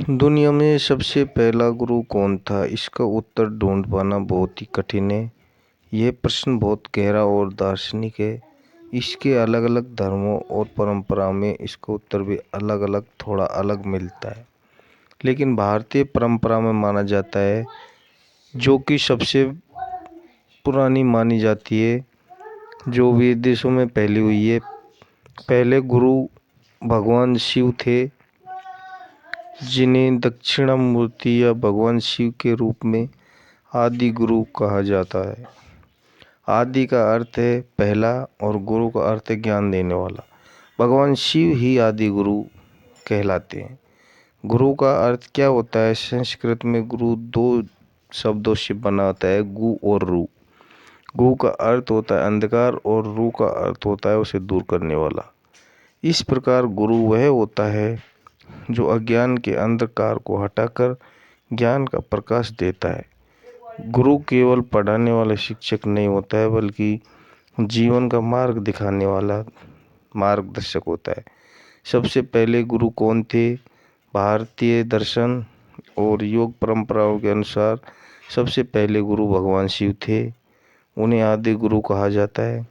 दुनिया में सबसे पहला गुरु कौन था? इसका उत्तर ढूंढ पाना बहुत ही कठिन है। यह प्रश्न बहुत गहरा और दार्शनिक है। इसके अलग अलग धर्मों और परंपराओं में इसका उत्तर भी अलग अलग थोड़ा अलग मिलता है, लेकिन भारतीय परंपरा में माना जाता है, जो कि सबसे पुरानी मानी जाती है, जो वेद देशों में फैली हुई है। पहले गुरु भगवान शिव थे, जिन्हें दक्षिणामूर्ति या भगवान शिव के रूप में आदि गुरु कहा जाता है। आदि का अर्थ है पहला और गुरु का अर्थ है ज्ञान देने वाला। भगवान शिव ही आदि गुरु कहलाते हैं। गुरु का अर्थ क्या होता है? संस्कृत में गुरु दो शब्दों से बना होता है, गु और रू। गु का अर्थ होता है अंधकार और रू का अर्थ होता है उसे दूर करने वाला। इस प्रकार गुरु वह होता है जो अज्ञान के अंधकार को हटाकर ज्ञान का प्रकाश देता है। गुरु केवल पढ़ाने वाला शिक्षक नहीं होता है, बल्कि जीवन का मार्ग दिखाने वाला मार्गदर्शक होता है। सबसे पहले गुरु कौन थे? भारतीय दर्शन और योग परंपराओं के अनुसार सबसे पहले गुरु भगवान शिव थे। उन्हें आदि गुरु कहा जाता है।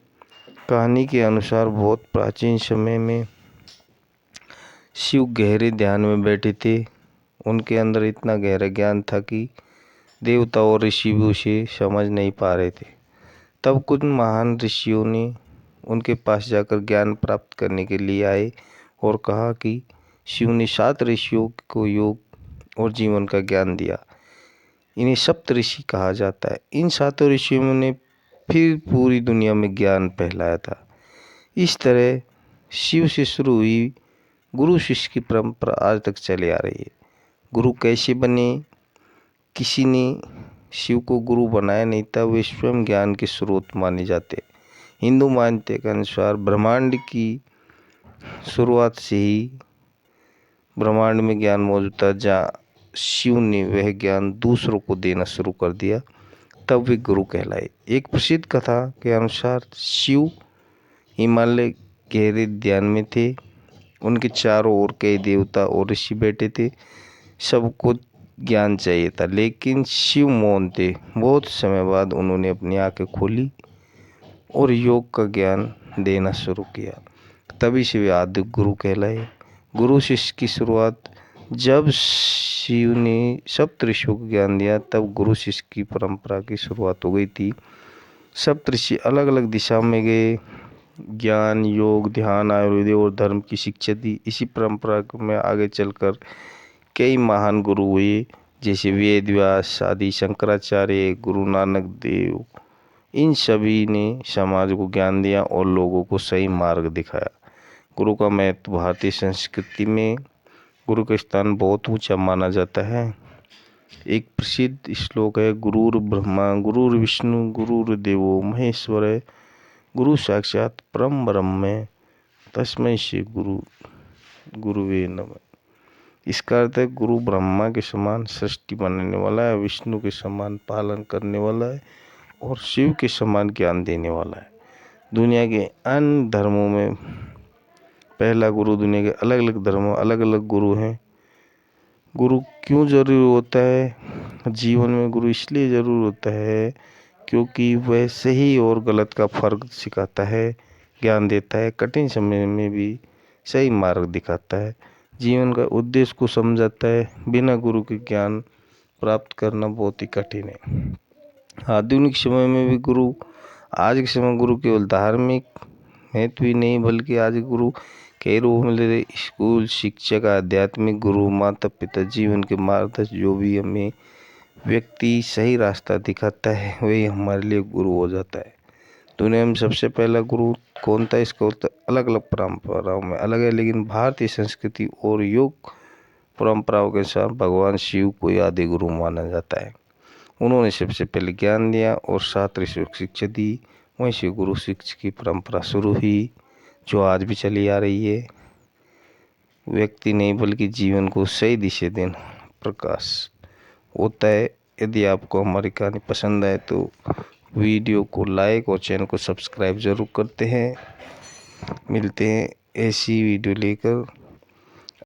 कहानी के अनुसार बहुत प्राचीन समय में शिव गहरे ध्यान में बैठे थे। उनके अंदर इतना गहरा ज्ञान था कि देवता और ऋषि भी उसे समझ नहीं पा रहे थे। तब कुछ महान ऋषियों ने उनके पास जाकर ज्ञान प्राप्त करने के लिए आए और कहा कि शिव ने 7 ऋषियों को योग और जीवन का ज्ञान दिया। इन्हें सप्त ऋषि कहा जाता है। इन 7 ऋषियों ने फिर पूरी दुनिया में ज्ञान फैलाया था। इस तरह शिव से शुरू हुई गुरु शिष्य की परंपरा आज तक चली आ रही है। गुरु कैसे बने? किसी ने शिव को गुरु बनाया नहीं था, वे स्वयं ज्ञान के स्रोत माने जाते। हिंदू मान्यता के अनुसार ब्रह्मांड की शुरुआत से ही ब्रह्मांड में ज्ञान मौजूद था। जहाँ शिव ने वह ज्ञान दूसरों को देना शुरू कर दिया, तब वे गुरु कहलाए। एक प्रसिद्ध कथा के अनुसार शिव हिमालय गहरे ध्यान में थे। उनके चारों ओर कई देवता और ऋषि बैठे थे। सबको ज्ञान चाहिए था, लेकिन शिव मौन थे। बहुत समय बाद उन्होंने अपनी आंखें खोली और योग का ज्ञान देना शुरू किया। तभी से वे आदि गुरु कहलाए। गुरु शिष्य की शुरुआत जब शिव ने सप्त ऋषियों को ज्ञान दिया, तब गुरु शिष्य की परंपरा की शुरुआत हो गई थी। सप्त ऋषि अलग अलग दिशा में गए, ज्ञान, योग, ध्यान, आयुर्वेद और धर्म की शिक्षा दी। इसी परंपरा में आगे चलकर कई महान गुरु हुए, जैसे वेद व्यास आदि, शंकराचार्य, गुरु नानक देव। इन सभी ने समाज को ज्ञान दिया और लोगों को सही मार्ग दिखाया। गुरु का महत्व भारतीय संस्कृति में गुरु का स्थान बहुत ऊंचा माना जाता है। एक प्रसिद्ध श्लोक है, गुरुर् ब्रह्मा गुरुर्विष्णु गुरुर्देवो महेश्वर, गुरु साक्षात परम ब्रह्म तस्मै श्री गुरुवे नमः। इसका अर्थ है गुरु ब्रह्मा के समान सृष्टि बनाने वाला है, विष्णु के समान पालन करने वाला है और शिव के समान ज्ञान देने वाला है। दुनिया के अन्य धर्मों में पहला गुरु, दुनिया के अलग अलग धर्मों अलग अलग गुरु हैं। गुरु क्यों जरूरी होता है? जीवन में गुरु इसलिए जरूर होता है क्योंकि वह सही और गलत का फर्क सिखाता है, ज्ञान देता है, कठिन समय में भी सही मार्ग दिखाता है, जीवन का उद्देश्य को समझाता है। बिना गुरु के ज्ञान प्राप्त करना बहुत ही कठिन है। आधुनिक समय में भी गुरु, आज के समय गुरु केवल धार्मिक महत्व ही नहीं, बल्कि आज गुरु कई रूप में ले स्कूल, शिक्षक, आध्यात्मिक गुरु, माता पिता, जीवन के मार्गदर्शक। जो भी हमें व्यक्ति सही रास्ता दिखाता है, वही हमारे लिए गुरु हो जाता है। दुनिया में सबसे पहला गुरु कौन था? इसका उत्तर अलग अलग परंपराओं में अलग है, लेकिन भारतीय संस्कृति और योग परंपराओं के अनुसार भगवान शिव को आदि गुरु माना जाता है। उन्होंने सबसे पहले ज्ञान दिया और 7 ऋषियों को शिक्षा दी। वहीं से गुरु शिष्य की परंपरा शुरू हुई, जो आज भी चली आ रही है। व्यक्ति नहीं, बल्कि जीवन को सही दिशा देना प्रकाश होता है। यदि आपको हमारी कहानी पसंद आए तो वीडियो को लाइक और चैनल को सब्सक्राइब जरूर करते हैं। मिलते हैं ऐसी वीडियो लेकर।